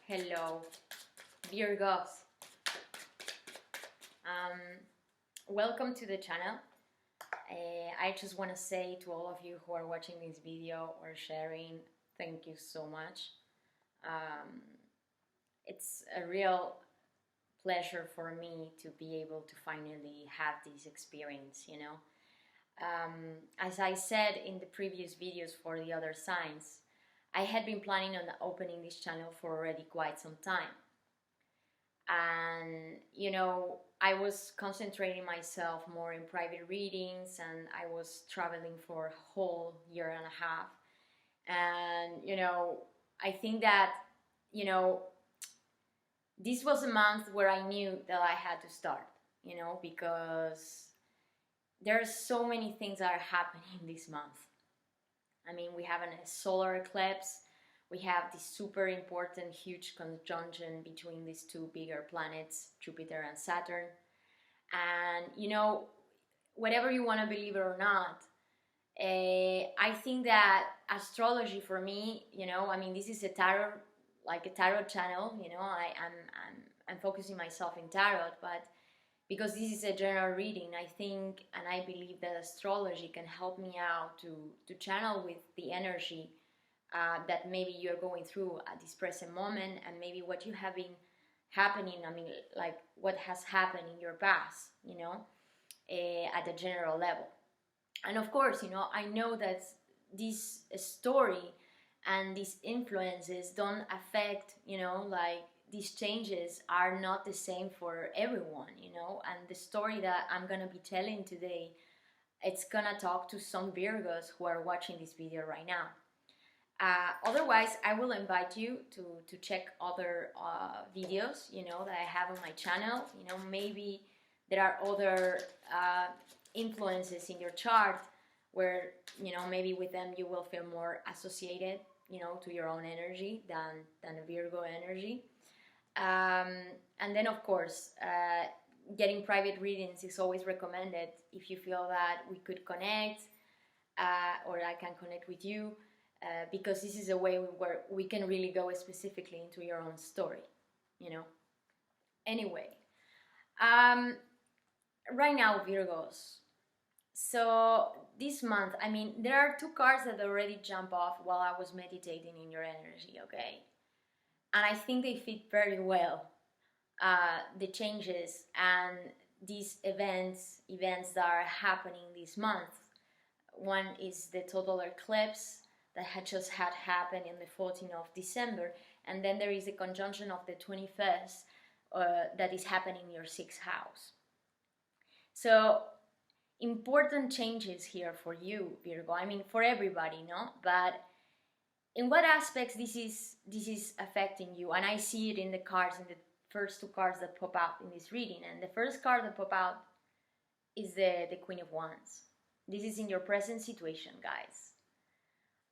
Hello, Virgos. Welcome to the channel. I just want to say to all of you who are watching this video or sharing, thank you so much. It's a real pleasure for me to be able to finally have this experience, you know. As I said in the previous videos for the other signs, I had been planning on opening this channel for already quite some time. And, you know, I was concentrating myself more in private readings, and I was traveling for a whole year and a half. And, you know, I think that, you know, this was a month where I knew that I had to start, you know, because there are so many things that are happening this month. I mean, we have a solar eclipse, we have this super important, huge conjunction between these two bigger planets, Jupiter and Saturn. And, you know, whatever you want to believe it or not, I think that astrology for me, you know, I mean, this is a tarot, like a tarot channel, you know, I'm focusing myself in tarot, but because this is a general reading, I think and I believe that astrology can help me out to channel with the energy that maybe you're going through at this present moment, and maybe what you have been happening, I mean, like what has happened in your past, you know, at a general level. And of course, you know, I know that this story and these influences don't affect, you know, like these changes are not the same for everyone, you know, and the story that I'm gonna be telling today, it's gonna talk to some Virgos who are watching this video right now. Otherwise, I will invite you to check other videos, you know, that I have on my channel. You know, maybe there are other influences in your chart where, you know, maybe with them you will feel more associated, you know, to your own energy than a Virgo energy. And then, of course, getting private readings is always recommended if you feel that we could connect or I can connect with you, because this is a way where we can really go specifically into your own story, you know. Anyway, right now, Virgos. So this month, I mean, there are two cards that already jump off while I was meditating in your energy, okay? And I think they fit very well, the changes and these events that are happening this month. One is the total eclipse that had just happened in the 14th of December, and then there is a conjunction of the 21st that is happening in your 6th house. So important changes here for you, Virgo. I mean, for everybody, no? But in what aspects this is affecting you? And I see it in the cards, in the first two cards that pop out in this reading. And the first card that pop out is the Queen of Wands. This is in your present situation, guys.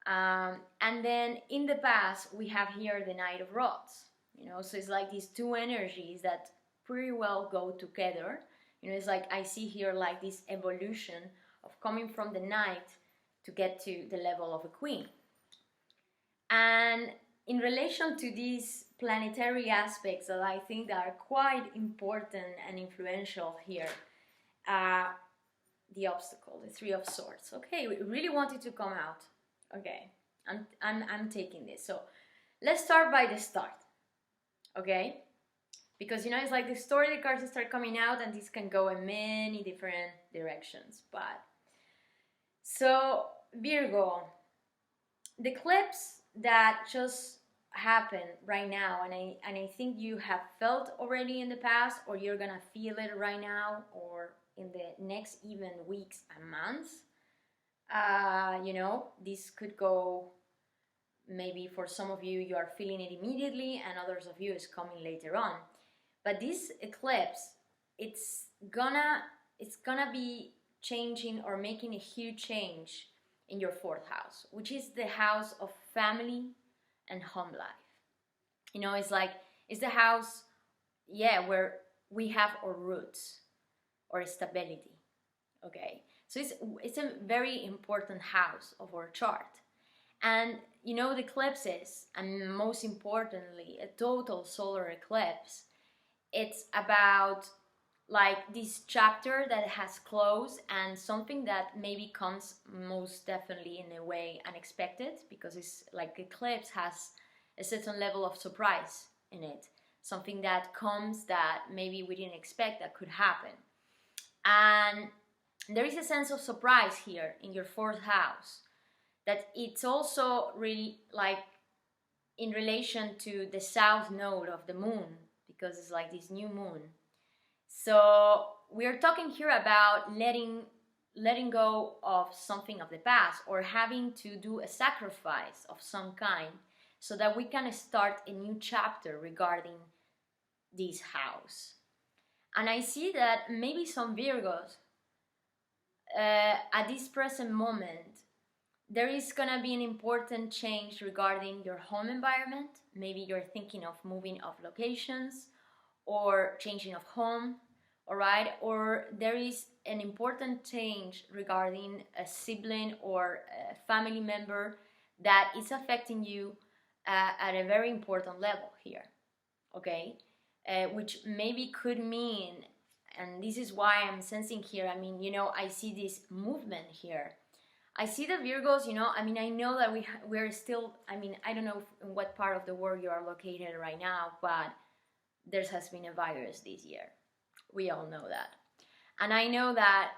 And then in the past, we have here the Knight of Rods. You know, so it's like these two energies that pretty well go together. You know, it's like I see here like this evolution of coming from the Knight to get to the level of a Queen. And in relation to these planetary aspects that I think are quite important and influential here, the obstacle, the Three of Swords. Okay, we really want it to come out. Okay, I'm taking this. So let's start by the start. Okay, because you know it's like the story, the cards start coming out, and this can go in many different directions. But so Virgo, the eclipse that just happened right now, and I think you have felt already in the past, or you're gonna feel it right now, or in the next even weeks and months. You know, this could go, maybe for some of you, you are feeling it immediately, and others of you is coming later on. But this eclipse, it's gonna be changing or making a huge change in your 4th house, which is the house of family and home life. You know, it's like, it's the house, yeah, where we have our roots or stability, okay? So it's a very important house of our chart. And you know, the eclipses, and most importantly, a total solar eclipse, it's about like this chapter that has closed and something that maybe comes most definitely in a way unexpected, because it's like eclipse has a certain level of surprise in it, something that comes that maybe we didn't expect that could happen. And there is a sense of surprise here in your fourth house, that it's also really like in relation to the south node of the moon, because it's like this new moon. So we're talking here about letting go of something of the past, or having to do a sacrifice of some kind, so that we can start a new chapter regarding this house. And I see that maybe some Virgos at this present moment, there is gonna be an important change regarding your home environment. Maybe you're thinking of moving of locations or changing of home, all right? Or there is an important change regarding a sibling or a family member that is affecting you at a very important level here, okay? Which maybe could mean, and this is why I'm sensing here, I mean, you know, I see this movement here. I see the Virgos, you know, I mean, I know that we're still, I mean, I don't know in what part of the world you are located right now, but there has been a virus this year. We all know that. And I know that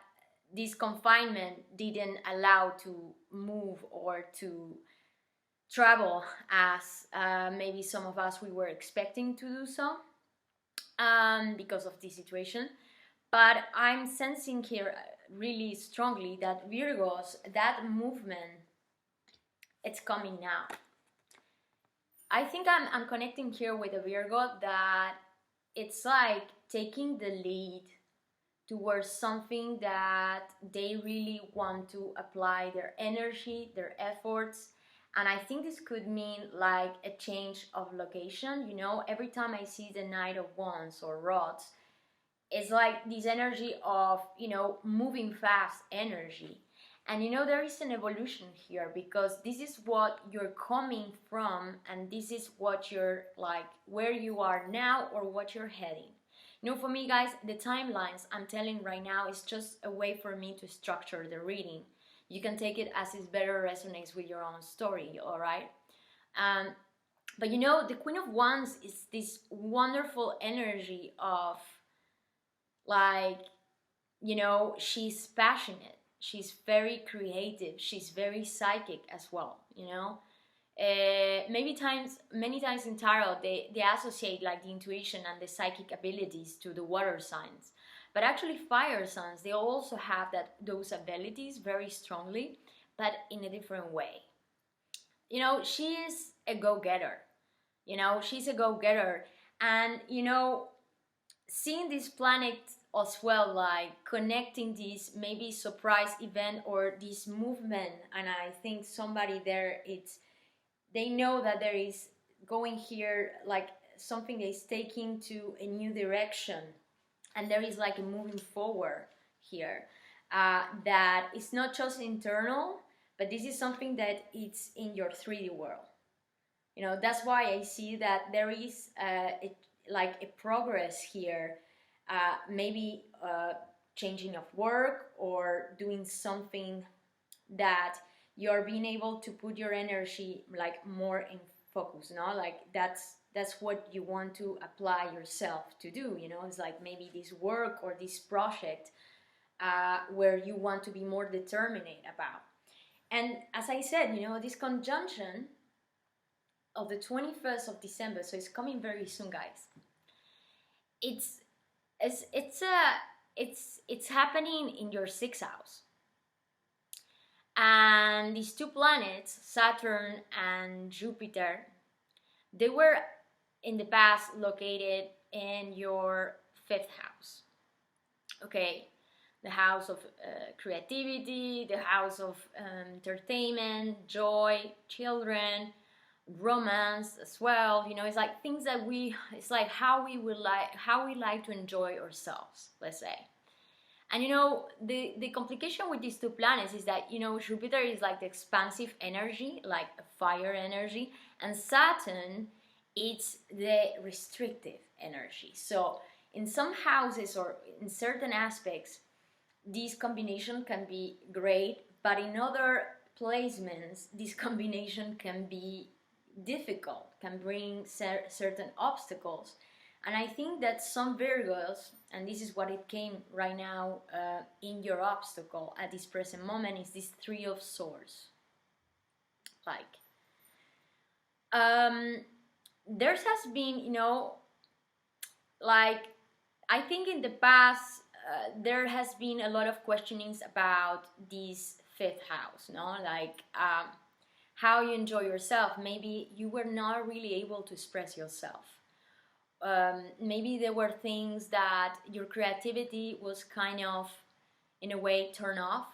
this confinement didn't allow to move or to travel as maybe some of us we were expecting to do so because of this situation. But I'm sensing here really strongly that Virgos, that movement, it's coming now. I think I'm connecting here with a Virgo that it's like taking the lead towards something that they really want to apply their energy, their efforts. And I think this could mean like a change of location. You know, every time I see the Knight of Wands or Rods, it's like this energy of, you know, moving fast energy. And you know, there is an evolution here, because this is what you're coming from, and this is what you're like, where you are now or what you're heading. You know, for me, guys, the timelines I'm telling right now is just a way for me to structure the reading. You can take it as it better resonates with your own story, all right? But you know, the Queen of Wands is this wonderful energy of, like, you know, she's passionate, she's very creative, she's very psychic as well, you know. Many times in tarot they associate like the intuition and the psychic abilities to the water signs, but actually fire signs, they also have those abilities very strongly, but in a different way. You know, she is a go-getter, you know, she's a go-getter. And you know, seeing this planet as well, like connecting this maybe surprise event or this movement, and I think somebody there, they know that there is going here like something is taking to a new direction, and there is like a moving forward here, that is not just internal, but this is something that it's in your 3D world. You know, that's why I see that there is like a progress here, maybe changing of work or doing something that you're being able to put your energy like more in focus, you know, like that's what you want to apply yourself to do, you know. It's like maybe this work or this project where you want to be more determined about. And as I said, you know, this conjunction of the 21st of December, so it's coming very soon, guys. It's happening in your 6th house. And these two planets, Saturn and Jupiter, they were in the past located in your 5th house. Okay, the house of creativity, the house of entertainment, joy, children, romance as well. You know, it's like things that it's like how we like to enjoy ourselves, let's say. And you know, the complication with these two planets is that, you know, Jupiter is like the expansive energy, like a fire energy, and Saturn, it's the restrictive energy. So in some houses or in certain aspects, this combination can be great, but in other placements, this combination can be difficult, can bring certain obstacles. And I think that some Virgos, and this is what it came right now in your obstacle at this present moment, is this Three of Swords. Like, there has been, you know, like, I think in the past, there has been a lot of questionings about this fifth house, no? Like, how you enjoy yourself. Maybe you were not really able to express yourself. Maybe there were things that your creativity was kind of, in a way, turned off,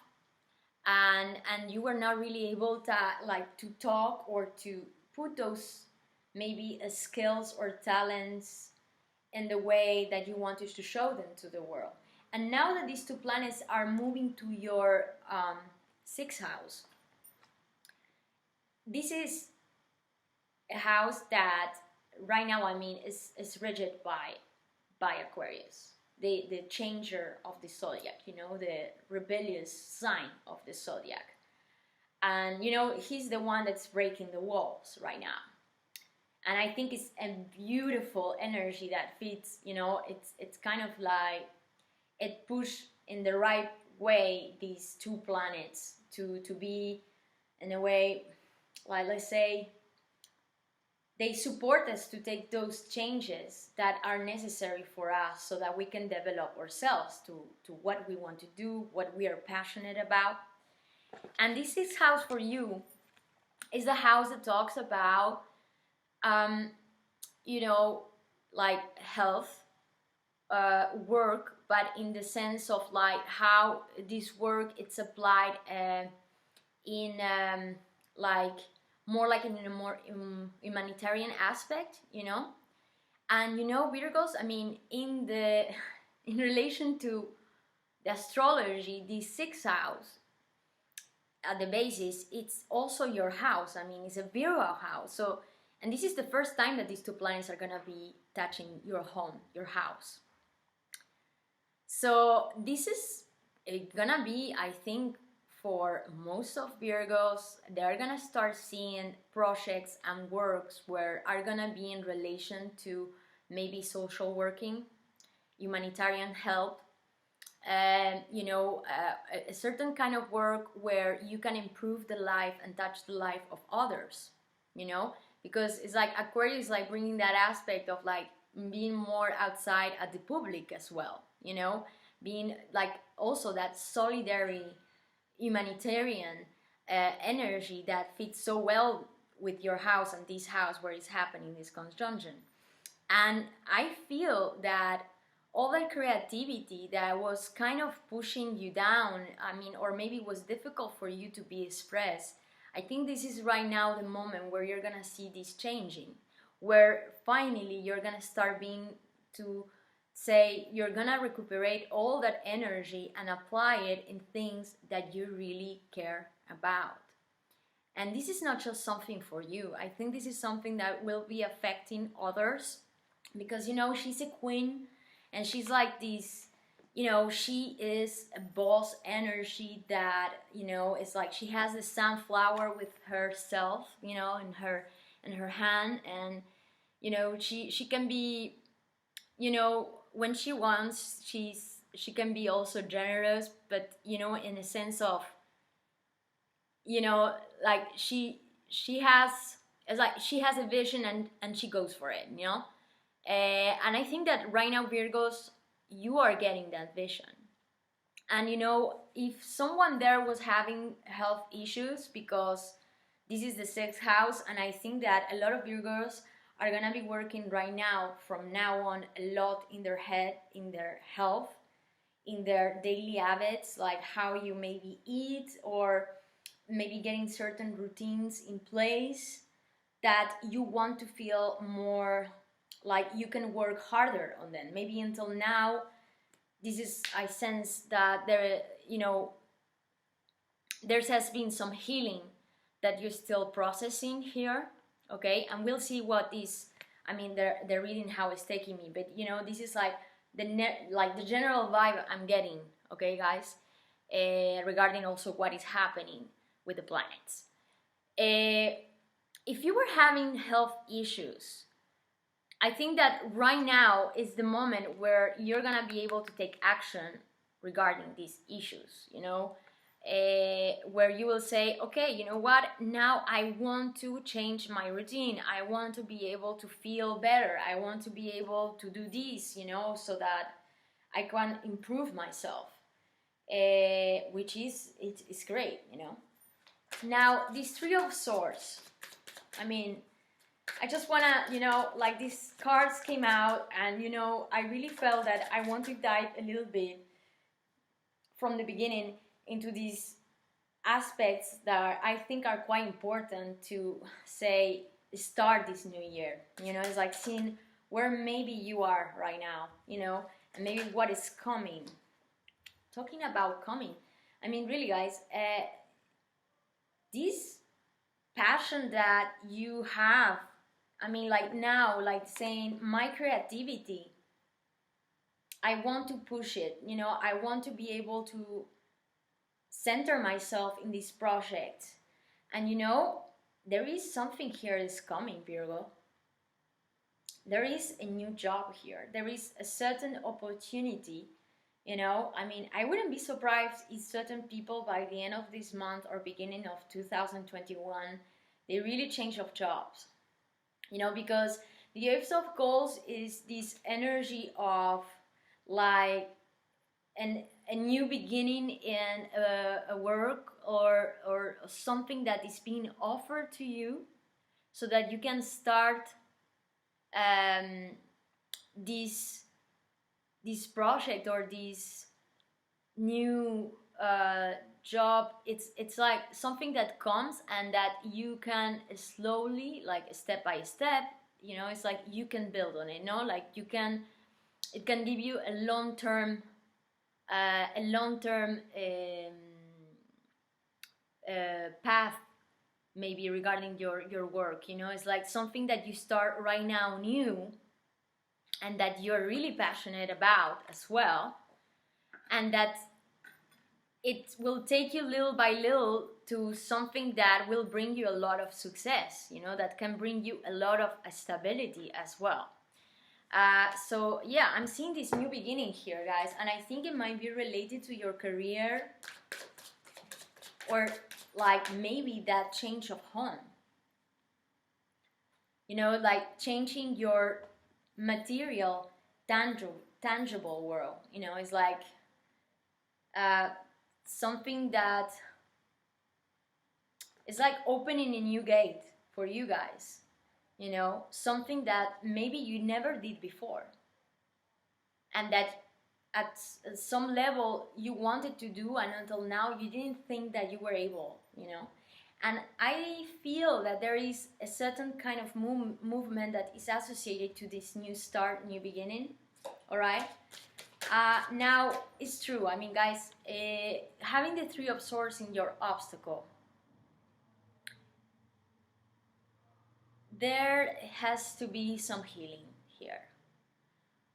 and you were not really able to, like, to talk or to put those maybe skills or talents in the way that you wanted to show them to the world. And now that these two planets are moving to your sixth house, this is a house that right now, I mean, is rigid by Aquarius, the changer of the zodiac, you know, the rebellious sign of the zodiac. And, you know, he's the one that's breaking the walls right now. And I think it's a beautiful energy that fits, you know, it's kind of like it pushed in the right way these two planets to be, in a way, like, let's say, they support us to take those changes that are necessary for us so that we can develop ourselves to what we want to do, what we are passionate about. And this sixth house for you is the house that talks about, you know, like health, work, but in the sense of like how this work it's applied in like more like in a more humanitarian aspect, you know. And you know, Virgos, I mean, in relation to the astrology, the sixth house at the basis, it's also your house. I mean, it's a Virgo house. So, and this is the first time that these two planets are gonna be touching your home, your house. So this is gonna be, I think, for most of Virgos, they're gonna start seeing projects and works where are gonna be in relation to maybe social working, humanitarian help, you know, a certain kind of work where you can improve the life and touch the life of others, you know, because it's like Aquarius is like bringing that aspect of like being more outside at the public as well, you know, being like also that solidarity, humanitarian energy that fits so well with your house and this house where it's happening, this conjunction. And I feel that all that creativity that was kind of pushing you down, I mean, or maybe was difficult for you to be expressed, I think this is right now the moment where you're gonna see this changing, where finally you're gonna start being to say you're gonna recuperate all that energy and apply it in things that you really care about. And this is not just something for you. I think this is something that will be affecting others, because, you know, she's a queen and she's like this, you know, she is a boss energy that, you know, it's like she has the sunflower with herself, you know, in her hand. And, you know, she can be, you know, when she wants, she can be also generous, but, you know, in a sense of, you know, like she has, it's like she has a vision and she goes for it, you know. And I think that right now, Virgos, you are getting that vision. And, you know, if someone there was having health issues, because this is the sixth house, and I think that a lot of Virgos are gonna be working right now, from now on, a lot in their head, in their health, in their daily habits, like how you maybe eat, or maybe getting certain routines in place that you want to feel more like you can work harder on them. Maybe until now this is, I sense that there, you know, there has been some healing that you're still processing here, okay? And we'll see what is, I mean, they're reading how it's taking me, but you know, this is like the general vibe I'm getting, okay, guys, regarding also what is happening with the planets. If you were having health issues, I think that right now is the moment where you're gonna be able to take action regarding these issues, you know, where you will say, okay, you know what, now I want to change my routine. I want to be able to feel better. I want to be able to do this, you know, so that I can improve myself, which is, it's great, you know. Now, this Three of Swords, I mean, I just want to, you know, like these cards came out and, you know, I really felt that I want to dive a little bit from the beginning into these aspects that I think are quite important to say, start this new year. You know, it's like seeing where maybe you are right now, you know, and maybe what is coming. Talking about coming, I mean, really, guys, this passion that you have, I mean, like now, like saying my creativity, I want to push it, you know, I want to be able to center myself in this project. And you know, there is something here is coming, Virgo. There is a new job here. There is a certain opportunity, you know. I mean, I wouldn't be surprised if certain people by the end of this month or beginning of 2021, they really change of jobs. You know, because the Ace of Goals is this energy of like a new beginning in a work or something that is being offered to you, so that you can start this project or this new job. It's like something that comes and that you can slowly, like step by step, you know, it's like you can build on it, you know, like you can, it can give you a long-term path, maybe regarding your work, you know. It's like something that you start right now new and that you're really passionate about as well, and that it will take you little by little to something that will bring you a lot of success, you know, that can bring you a lot of stability as well. So yeah, I'm seeing this new beginning here, guys, and I think it might be related to your career, or like maybe that change of home, you know, like changing your material tangible world, you know. It's like something that is like opening a new gate for you guys, you know, something that maybe you never did before, and that at some level you wanted to do, and until now you didn't think that you were able, you know. And I feel that there is a certain kind of movement that is associated to this new start, new beginning, all right? Now, it's true, I mean, guys, having the Three of Swords in your obstacle, there has to be some healing here.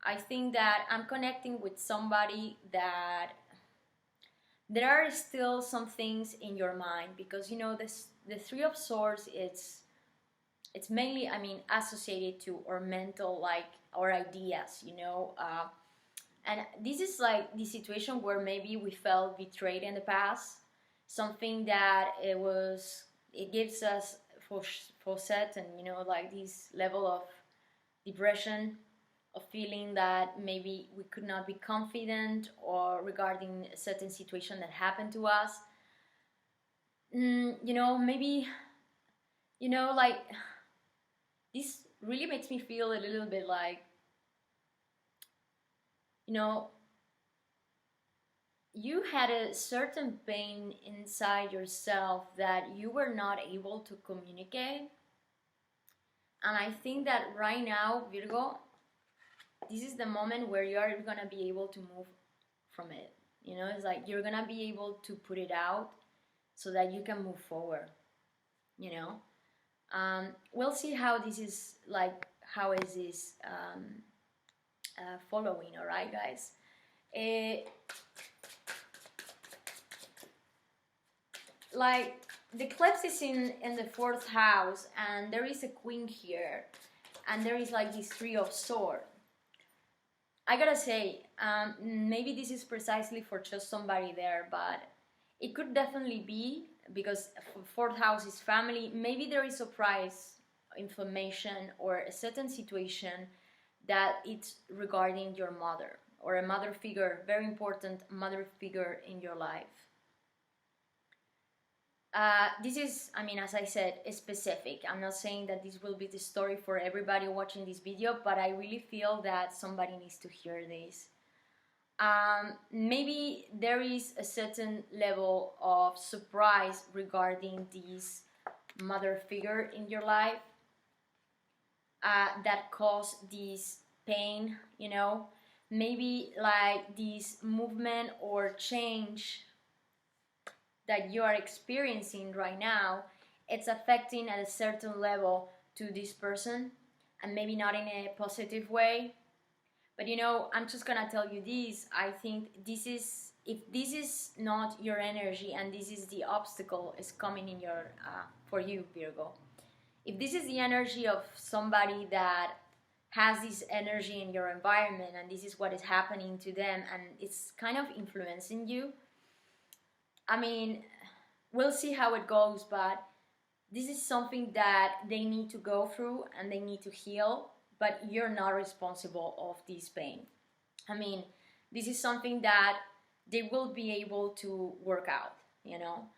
I think that I'm connecting with somebody that there are still some things in your mind, because you know the Three of Swords, it's mainly, I mean, associated to our mental, like our ideas, you know, and this is like the situation where maybe we felt betrayed in the past, something that it gives us for certain, you know, like this level of depression, of feeling that maybe we could not be confident or regarding a certain situation that happened to us. You know, maybe, you know, like this really makes me feel a little bit like, you know, you had a certain pain inside yourself that you were not able to communicate. And I think that right now, Virgo, this is the moment where you are going to be able to move from it. You know, it's like you're gonna be able to put it out so that you can move forward, you know. We'll see how this is, like, how is this following, all right, guys? Like, the eclipse is in the 4th house, and there is a queen here, and there is like this 3 of swords. I gotta say, maybe this is precisely for just somebody there, but it could definitely be, because 4th house is family. Maybe there is surprise information or a certain situation that it's regarding your mother, or a mother figure, very important mother figure in your life. This is, I mean, as I said, specific. I'm not saying that this will be the story for everybody watching this video, but I really feel that somebody needs to hear this. Maybe there is a certain level of surprise regarding this mother figure in your life that caused this pain, you know. Maybe like this movement or change that you are experiencing right now, it's affecting at a certain level to this person, and maybe not in a positive way. But you know, I'm just gonna tell you this. I think this is, if this is not your energy and this is the obstacle is coming in your for you, Virgo, if this is the energy of somebody that has this energy in your environment and this is what is happening to them and it's kind of influencing you, I mean, we'll see how it goes, but this is something that they need to go through and they need to heal, but you're not responsible of this pain. I mean, this is something that they will be able to work out, you know,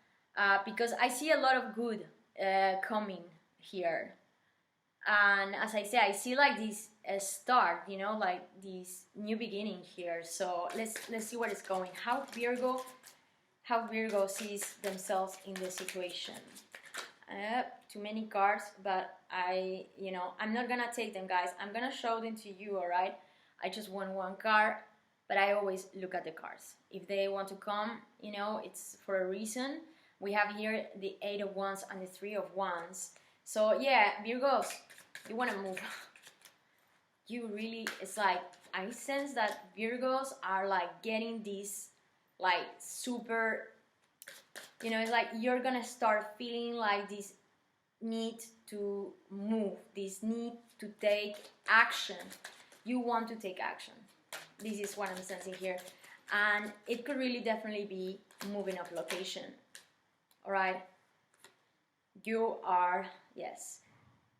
because I see a lot of good coming here. And as I say, I see like this start, you know, like this new beginning here. So let's see what is going. How Virgo sees themselves in the situation. Too many cards, but I'm not gonna take them, guys. I'm gonna show them to you, all right? I just want one card, but I always look at the cards. If they want to come, you know, it's for a reason. We have here the 8 of Wands and the 3 of Wands. So yeah, Virgos, you wanna move. You really, it's like, I sense that Virgos are like getting this like super, you know, it's like you're gonna start feeling like this need to move, this need to take action. You want to take action. This is what I'm sensing here. And it could really definitely be moving of location. All right. You are, yes.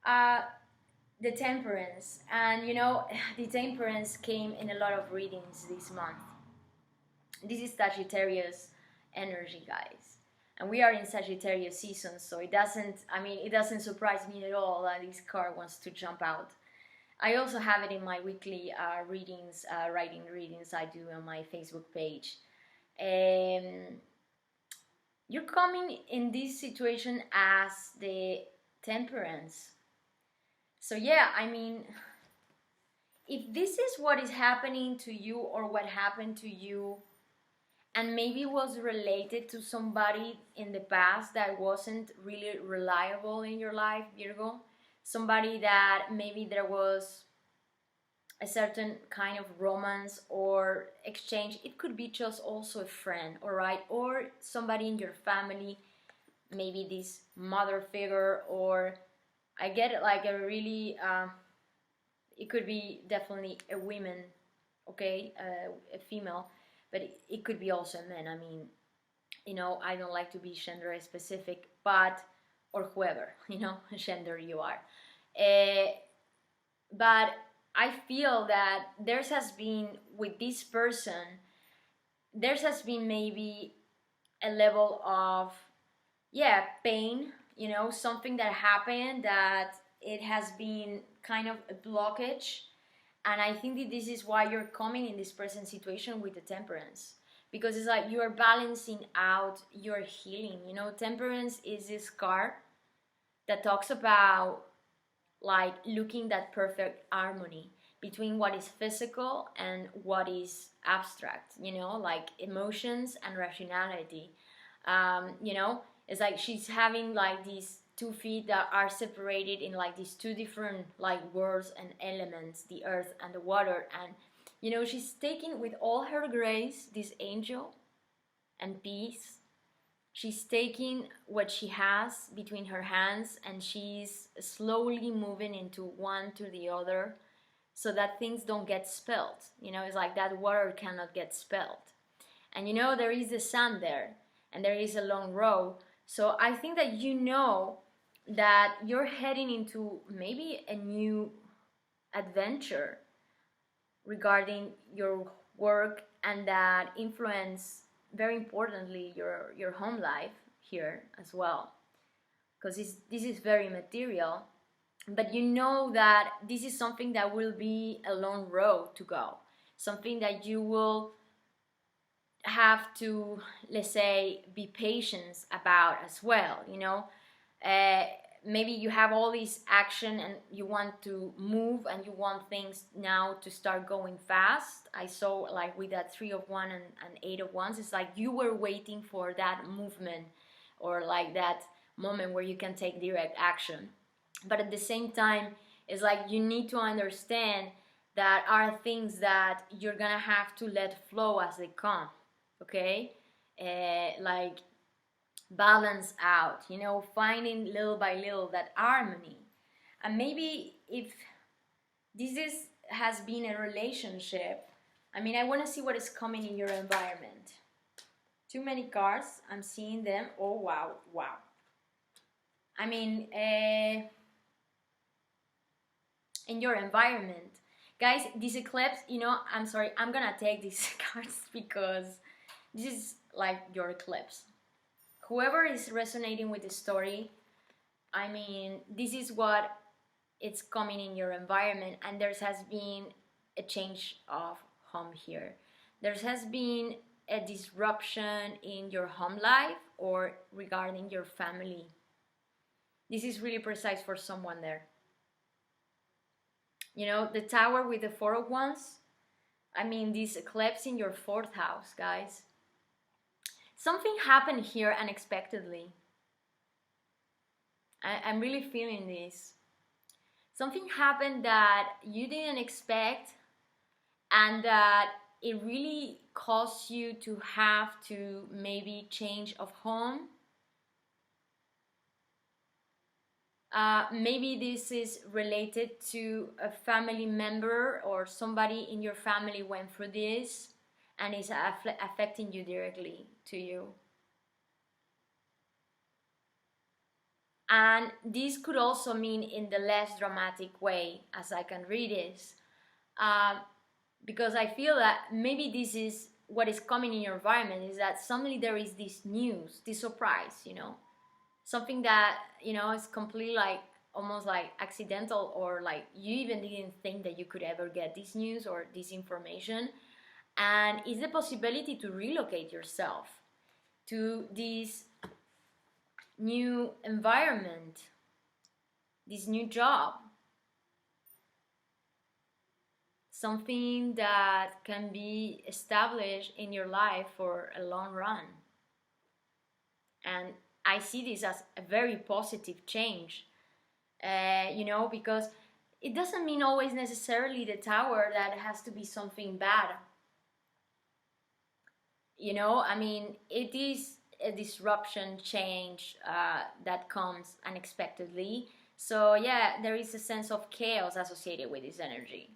The Temperance. And you know, the Temperance came in a lot of readings this month. This is Sagittarius energy, guys, and we are in Sagittarius season, so it doesn't surprise me at all that this card wants to jump out. I also have it in my weekly readings, writing readings I do on my Facebook page. You're coming in this situation as the Temperance. So yeah, I mean, if this is what is happening to you or what happened to you, and maybe was related to somebody in the past that wasn't really reliable in your life, Virgo, somebody that maybe there was a certain kind of romance or exchange. It could be just also a friend, all right, or somebody in your family, maybe this mother figure, or I get it, like a really, it could be definitely a woman, okay, a female. But it could be also men. I mean, you know, I don't like to be gender specific, but, or whoever, you know, gender you are. But I feel that there has been, with this person, there has been maybe a level of, yeah, pain, you know, something that happened that it has been kind of a blockage. And I think that this is why you're coming in this present situation with the Temperance. Because it's like you are balancing out your healing. You know, Temperance is this card that talks about like looking that perfect harmony between what is physical and what is abstract, you know, like emotions and rationality. You know, it's like she's having like these 2 feet that are separated in like these two different like worlds and elements, the earth and the water. And you know, she's taking with all her grace this angel and peace. She's taking what she has between her hands and she's slowly moving into one to the other so that things don't get spilled. You know, it's like that water cannot get spilled. And you know, there is the sun there and there is a long row. So I think that you know that you're heading into maybe a new adventure regarding your work, and that influence very importantly your home life here as well, because this is very material. But you know that this is something that will be a long road to go, something that you will have to, let's say, be patient about as well, you know. uh, Maybe you have all this action and you want to move and you want things now to start going fast. I saw like with that 3 of Wands and 8 of Wands, it's like you were waiting for that movement or like that moment where you can take direct action. But at the same time, it's like you need to understand that are things that you're gonna have to let flow as they come, okay? Like balance out, you know, finding little by little that harmony. And maybe if this has been a relationship, I mean, I want to see what is coming in your environment. Too many cards, I'm seeing them. Oh wow, wow. I mean, in your environment, guys, this eclipse, you know, I'm sorry, I'm gonna take these cards because this is like your eclipse. Whoever is resonating with the story, I mean, this is what it's coming in your environment, and there has been a change of home here. There has been a disruption in your home life or regarding your family. This is really precise for someone there. You know, the Tower with the 4 of Wands, I mean, this eclipse in your 4th house, guys. Something happened here unexpectedly. I'm really feeling this. Something happened that you didn't expect, and that it really caused you to have to maybe change of home. Maybe this is related to a family member or somebody in your family went through this and is affecting you directly to you. And this could also mean in the less dramatic way, as I can read this, because I feel that maybe this is what is coming in your environment, is that suddenly there is this news, this surprise, you know, something that, you know, is completely like almost like accidental, or like you even didn't think that you could ever get this news or this information. And it's the possibility to relocate yourself to this new environment, this new job, something that can be established in your life for a long run. And I see this as a very positive change, you know, because it doesn't mean always necessarily the Tower that has to be something bad. You know, I mean, it is a disruption, change that comes unexpectedly. So yeah, there is a sense of chaos associated with this energy.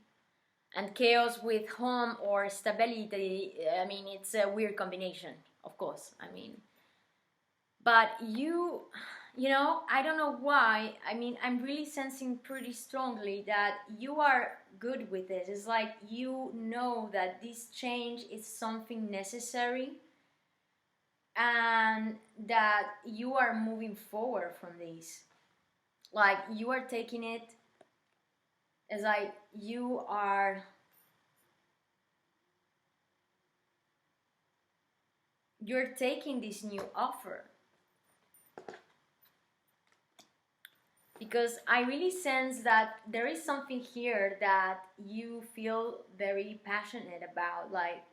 And chaos with home or stability, I mean, it's a weird combination, of course. I mean, but you know, I don't know why. I mean, I'm really sensing pretty strongly that you are good with it. It's like you know that this change is something necessary and that you are moving forward from this. Like you are taking it as like you're taking this new offer. because I really sense that there is something here that you feel very passionate about, like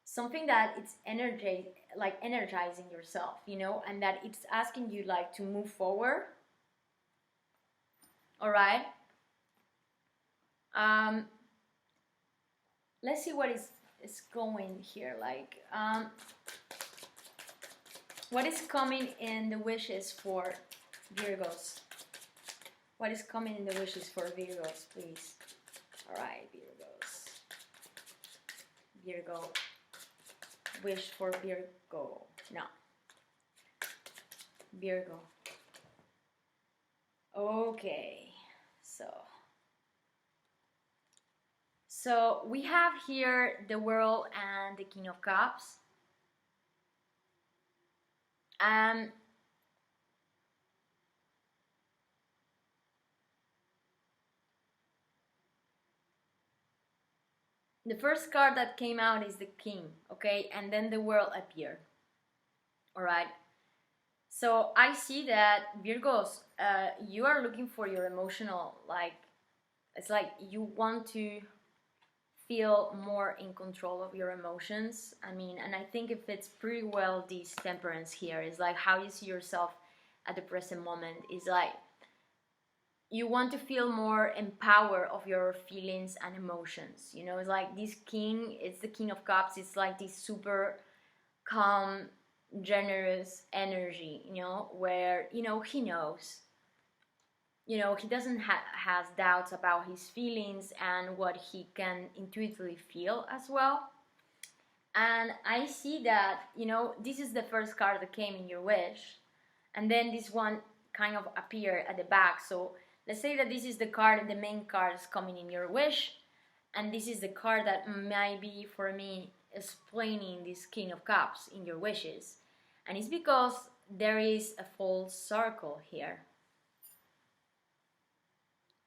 something that it's energizing yourself, you know, and that it's asking you like to move forward. All right. Let's see what is going here. Like, what is coming in the wishes for Virgos? What is coming in the wishes for Virgos, please? All right, Virgos. Virgo. Wish for Virgo. No. Virgo. Okay. So we have here the World and the King of Cups. The first card that came out is the King, okay? And then the World appeared. All right. So I see that Virgos, you are looking for your emotional, like, it's like you want to feel more in control of your emotions. I mean, and I think it fits pretty well this temperance here. It's like how you see yourself at the present moment. Is like you want to feel more empowered of your feelings and emotions. You know, it's like this king, it's the King of Cups. It's like this super calm, generous energy, you know, where, you know, he knows. You know, he doesn't has doubts about his feelings and what he can intuitively feel as well. And I see that, you know, this is the first card that came in your wish, and then this one kind of appeared at the back. So let's say that this is the card, the main card is coming in your wish, and this is the card that might be, for me, explaining this King of Cups in your wishes. And it's because there is a full circle here.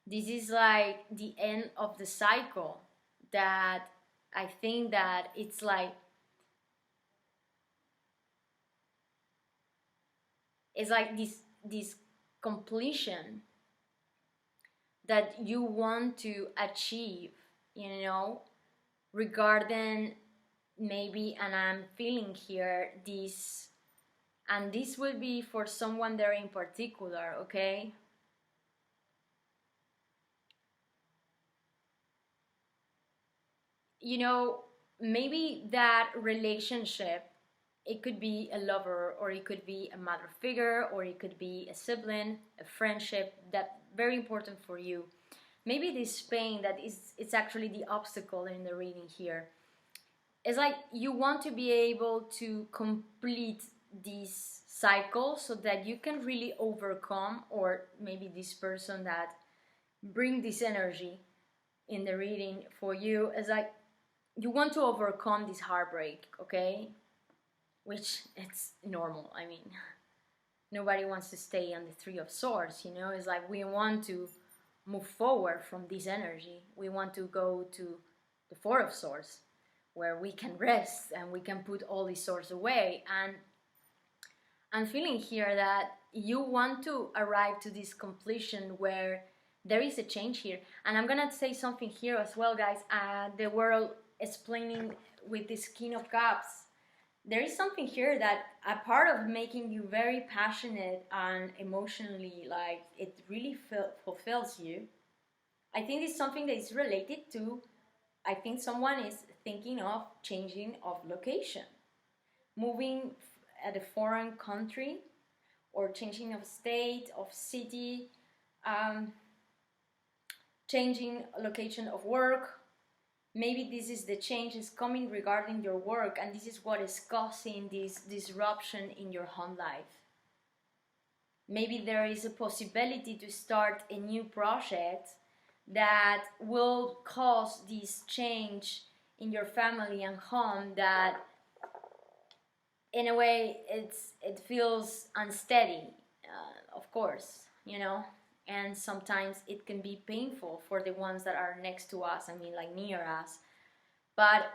This is like the end of the cycle that I think that it's like this completion that you want to achieve, you know, regarding maybe, and I'm feeling here this, and this will be for someone there in particular, okay? You know, maybe that relationship, it could be a lover, or it could be a mother figure, or it could be a sibling, a friendship, that very important for you. Maybe this pain that is, it's actually the obstacle in the reading here. It's like you want to be able to complete this cycle so that you can really overcome, or maybe this person that bring this energy in the reading for you is like you want to overcome this heartbreak, okay? Which it's normal. I mean, nobody wants to stay on the Three of Swords, you know? It's like we want to move forward from this energy. We want to go to the Four of Swords, where we can rest and we can put all these swords away. And I'm feeling here that you want to arrive to this completion where there is a change here. And I'm gonna say something here as well, guys. The World explaining with this King of Cups, there is something here that a part of making you very passionate and emotionally, like it really fulfills you. I think it's something that is related to, I think someone is thinking of changing of location, moving at a foreign country, or changing of state, of city, changing location of work. Maybe this is the changes coming regarding your work, and this is what is causing this disruption in your home life. Maybe there is a possibility to start a new project that will cause this change in your family and home, that in a way it feels unsteady, of course, you know. And sometimes it can be painful for the ones that are next to us, I mean, like near us. But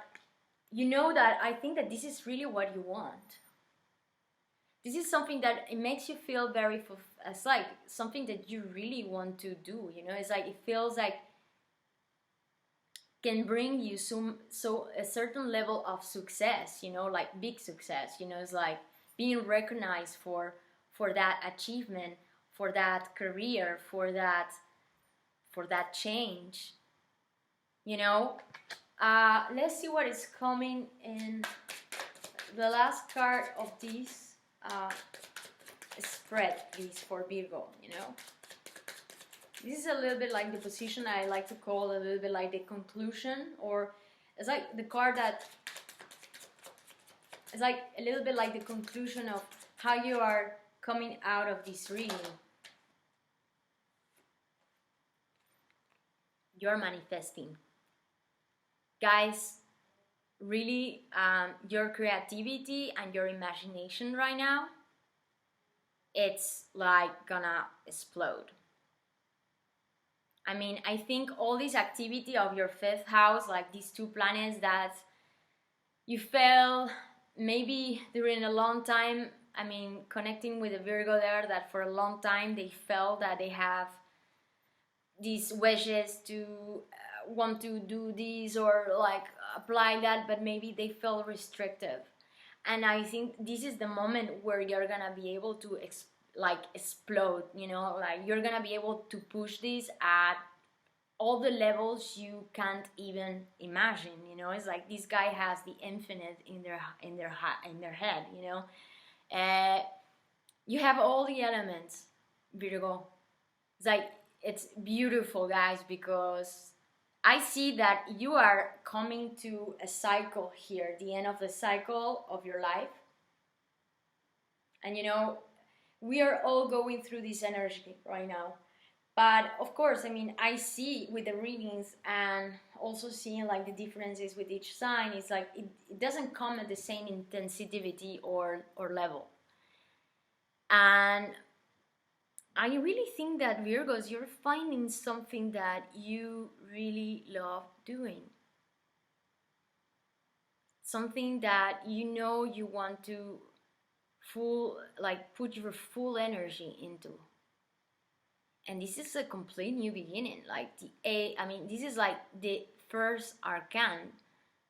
you know that I think that this is really what you want. This is something that it makes you feel very as like something that you really want to do, you know. It's like it feels like can bring you so a certain level of success, you know, like big success, you know. It's like being recognized for that achievement, for that career, for that change, you know. Let's see what is coming in the last card of this spread, please, for Virgo, you know. This is a little bit like the position I like to call a little bit like the conclusion, or it's like the card that it's like a little bit like the conclusion of how you are coming out of this reading. You're manifesting. Guys, really, your creativity and your imagination right now, it's like gonna explode. I mean, I think all this activity of your fifth house, like these two planets that you felt maybe during a long time, I mean, connecting with the Virgo there, that for a long time they felt that they have these wishes to want to do this or like apply that, but maybe they felt restrictive. And I think this is the moment where you're gonna be able to explode, you know, like you're gonna be able to push this at all the levels you can't even imagine, you know. It's like this guy has the infinite in their head, you know. You have all the elements, Virgo. It's like, it's beautiful, guys, because I see that you are coming to a cycle here, the end of the cycle of your life. And you know, we are all going through this energy right now. But of course, I mean, I see with the readings and also seeing like the differences with each sign, it's like it doesn't come at the same intensity or level. And I really think that Virgos, you're finding something that you really love doing. Something that you know you want to put your full energy into. And this is a complete new beginning. Like this is like the first arcane,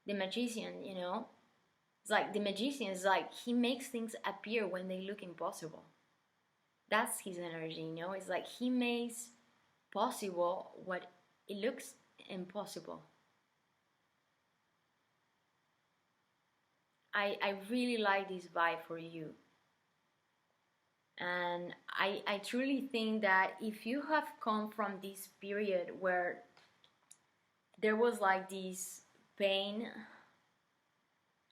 the magician, you know. It's like the magician is like, he makes things appear when they look impossible. That's his energy, you know. It's like he makes possible what it looks impossible. I really like this vibe for you. And I truly think that if you have come from this period where there was like this pain,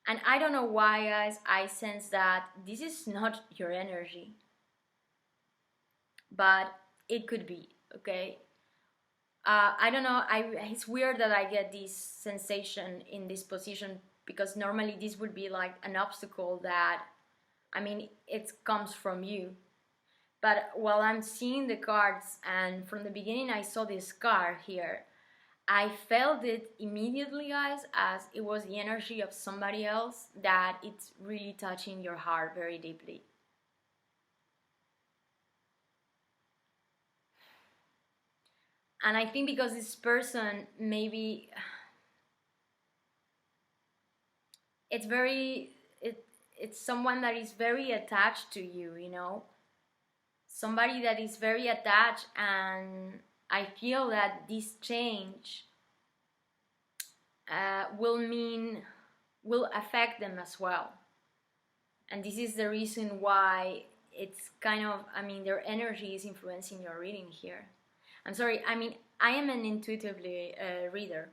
and I don't know why, guys, I sense that this is not your energy, but it could be, okay? I don't know, it's weird that I get this sensation in this position, because normally this would be like an obstacle that, I mean, it comes from you. But while I'm seeing the cards, and from the beginning I saw this card here, I felt it immediately, guys, as it was the energy of somebody else that it's really touching your heart very deeply. And I think because this person, maybe it's someone that is very attached to you, you know. Somebody that is very attached, and I feel that this change will affect them as well. And this is the reason why it's kind of, I mean, their energy is influencing your reading here. I'm sorry, I mean, I am an intuitively reader,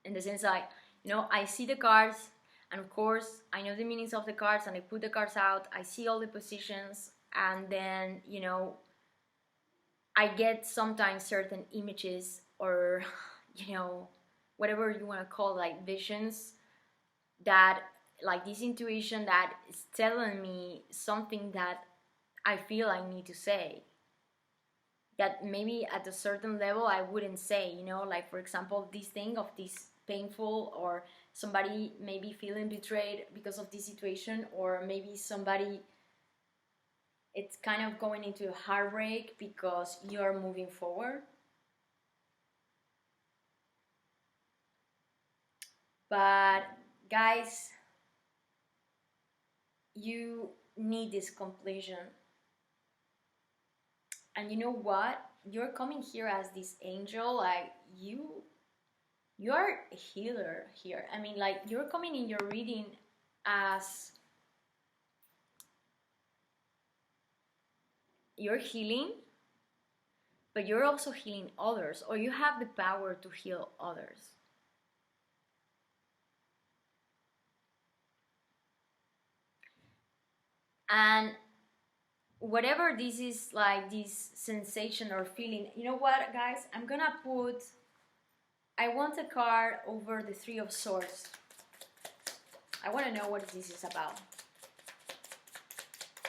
in the sense like, you know, I see the cards, and of course I know the meanings of the cards, and I put the cards out, I see all the positions, and then, you know, I get sometimes certain images, or, you know, whatever you want to call, like visions, that like this intuition that is telling me something that I feel I need to say, that maybe at a certain level I wouldn't say, you know, like for example, this thing of this painful, or somebody maybe feeling betrayed because of this situation, or maybe somebody it's kind of going into a heartbreak because you're moving forward. But guys, you need this completion. And you know what? You're coming here as this angel, like you're a healer here. I mean, like, you're coming in your reading as you're healing, but you're also healing others, or you have the power to heal others. And whatever this is, like this sensation or feeling, you know what, guys? I want a card over the Three of Swords. I want to know what this is about.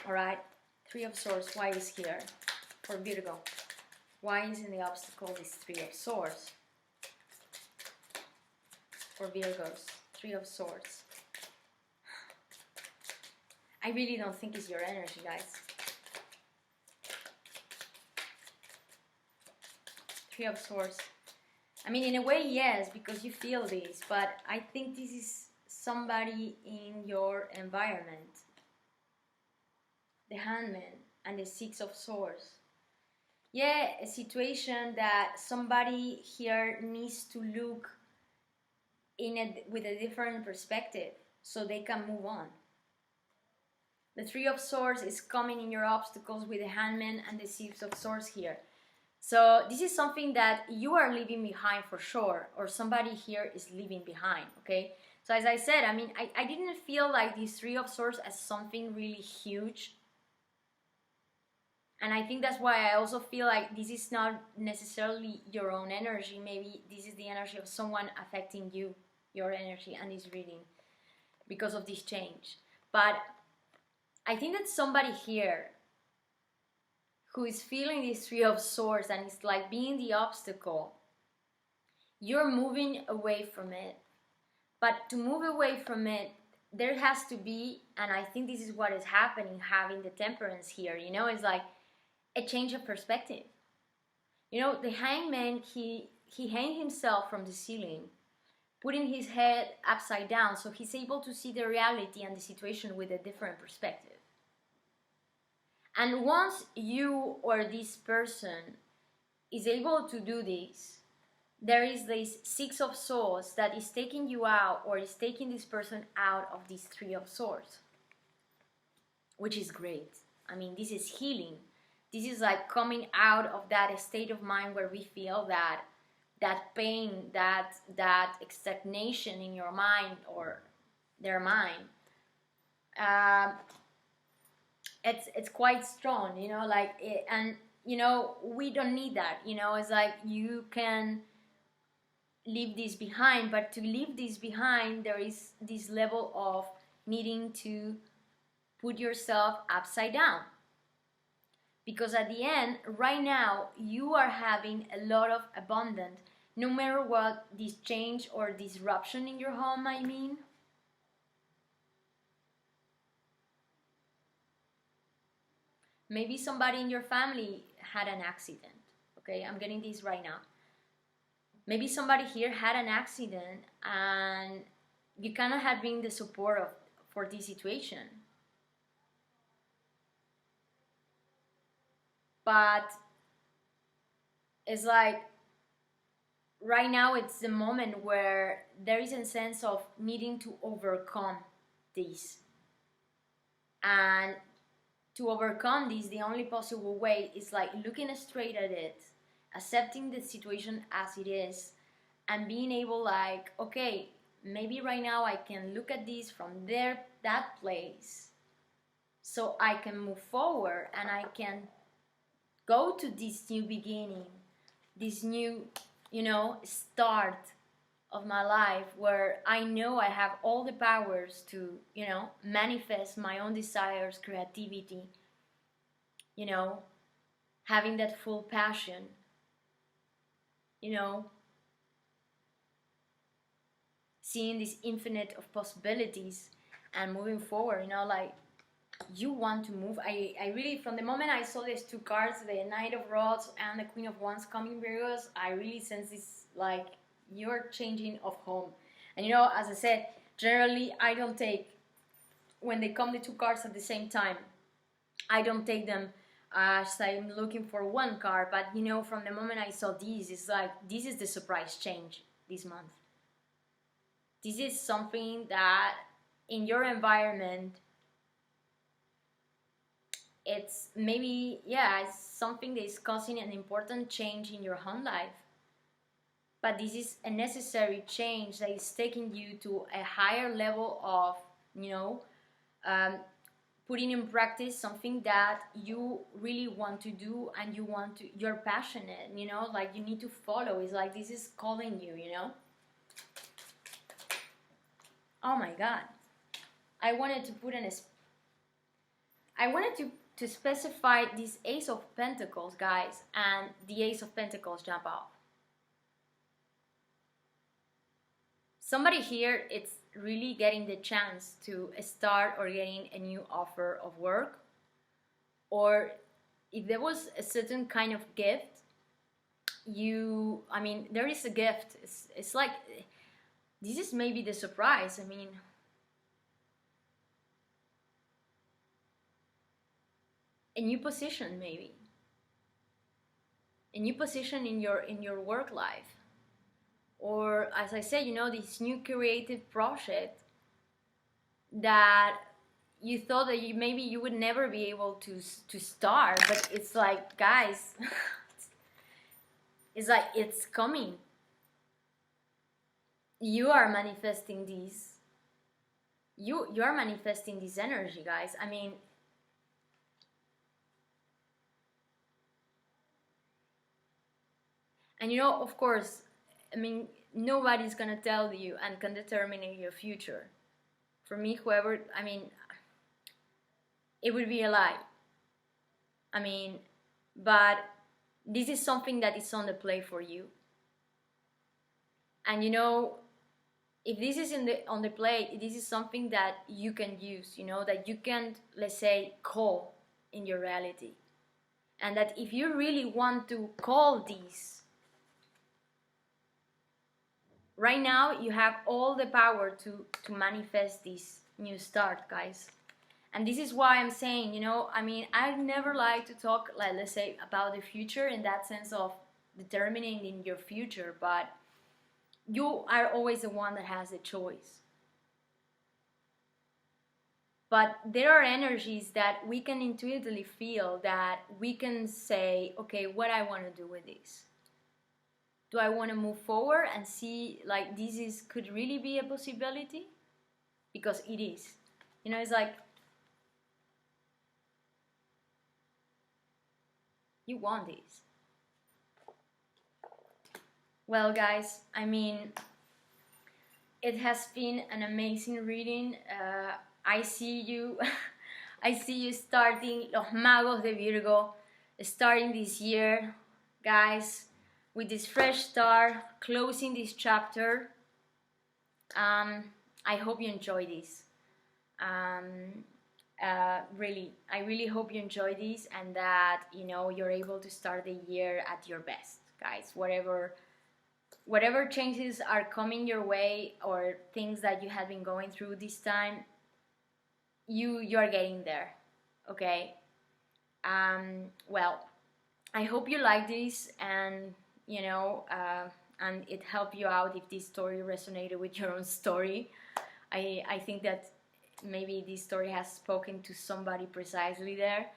Alright, Three of Swords, why is here for Virgo? Why is in the obstacle this Three of Swords? For Virgos, Three of Swords. I really don't think it's your energy, guys. Three of Swords. I mean, in a way, yes, because you feel this, but I think this is somebody in your environment. The Hangman and the Six of Swords. Yeah, a situation that somebody here needs to look with a different perspective so they can move on. The Three of Swords is coming in your obstacles with the Hangman and the Six of Swords here. So this is something that you are leaving behind for sure, or somebody here is leaving behind, okay? So as I said, I mean, I didn't feel like this Three of Swords as something really huge. And I think that's why I also feel like this is not necessarily your own energy. Maybe this is the energy of someone affecting you, your energy, and this reading because of this change. But I think that somebody here who is feeling this Three of Swords and it's like being the obstacle, you're moving away from it. But to move away from it, there has to be, and I think this is what is happening, having the Temperance here, you know, it's like a change of perspective. You know, the Hangman, he hanged himself from the ceiling, putting his head upside down, so he's able to see the reality and the situation with a different perspective. And once you or this person is able to do this, there is this Six of Swords that is taking you out, or is taking this person out of this Three of Swords, which is great. I mean, this is healing. This is like coming out of that state of mind where we feel that pain, that stagnation in your mind or their mind. It's quite strong, you know, like it, and you know, we don't need that, you know. It's like you can leave this behind, but to leave this behind, there is this level of needing to put yourself upside down. Because at the end, right now, you are having a lot of abundance, no matter what this change or disruption in your home, I mean. Maybe somebody in your family had an accident, okay? I'm getting this right now. Maybe somebody here had an accident and you kind of have been the support for this situation. But it's like right now it's the moment where there is a sense of needing to overcome this. And to overcome this, the only possible way is like looking straight at it, accepting the situation as it is, and being able like, okay, maybe right now I can look at this from that place, so I can move forward and I can go to this new beginning, this new, you know, start of my life where I know I have all the powers to, you know, manifest my own desires, creativity, you know, having that full passion, you know, seeing this infinite of possibilities and moving forward, you know, like you want to move. I really, from the moment I saw these two cards, the Knight of Rods and the Queen of Wands coming, Virgos, I really sense this, like, you're changing of home. And you know, as I said, generally I don't take, when they come the two cards at the same time, I don't take them as I'm looking for one card. But you know, from the moment I saw these, it's like, this is the surprise change this month. This is something that in your environment, it's maybe, yeah, it's something that is causing an important change in your home life. But this is a necessary change that is taking you to a higher level of, you know, putting in practice something that you really want to do, and you're passionate, you know, like you need to follow. It's like this is calling you, you know. Oh my God. I wanted to specify this Ace of Pentacles, guys, and the Ace of Pentacles jump off. Somebody here, it's really getting the chance to start or getting a new offer of work, or if there was a certain kind of gift, I mean, there is a gift. It's like, this is maybe the surprise. I mean, a new position, maybe a new position in your work life, or as I said, you know, this new creative project that you thought that maybe you would never be able to start, but it's like, guys, it's like it's coming. You are manifesting these. You are manifesting this energy, guys. I mean, and you know, of course, I mean, nobody's gonna tell you and can determine your future. For me, whoever, I mean, it would be a lie. I mean, but this is something that is on the play for you. And you know, if this is on the plate, this is something that you can use, you know, that you can, let's say, call in your reality. And that if you really want to call these, right now you have all the power to manifest this new start, guys. And this is why I'm saying, you know, I mean, I never like to talk, like, let's say, about the future in that sense of determining in your future, but you are always the one that has the choice. But there are energies that we can intuitively feel, that we can say, okay, what I want to do with this. Do I want to move forward and see, like, could really be a possibility? Because it is. You know, it's like, you want this. Well, guys, I mean, it has been an amazing reading. I see you, I see you starting Los Magos de Virgo, starting this year, guys, with this fresh start, closing this chapter. I hope you enjoy this. Really, I really hope you enjoy this, and that, you know, you're able to start the year at your best, guys. Whatever changes are coming your way, or things that you have been going through this time, you are getting there, okay? Well, I hope you like this, and you know, and it helped you out if this story resonated with your own story. I think that maybe this story has spoken to somebody precisely there.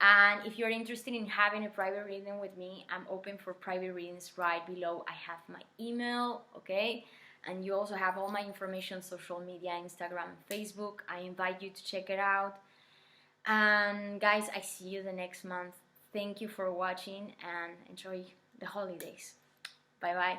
And if you're interested in having a private reading with me, I'm open for private readings. Right below I have my email, okay? And you also have all my information on social media, Instagram, Facebook. I invite you to check it out. And guys, I see you the next month. Thank you for watching, and enjoy the holidays. Bye bye.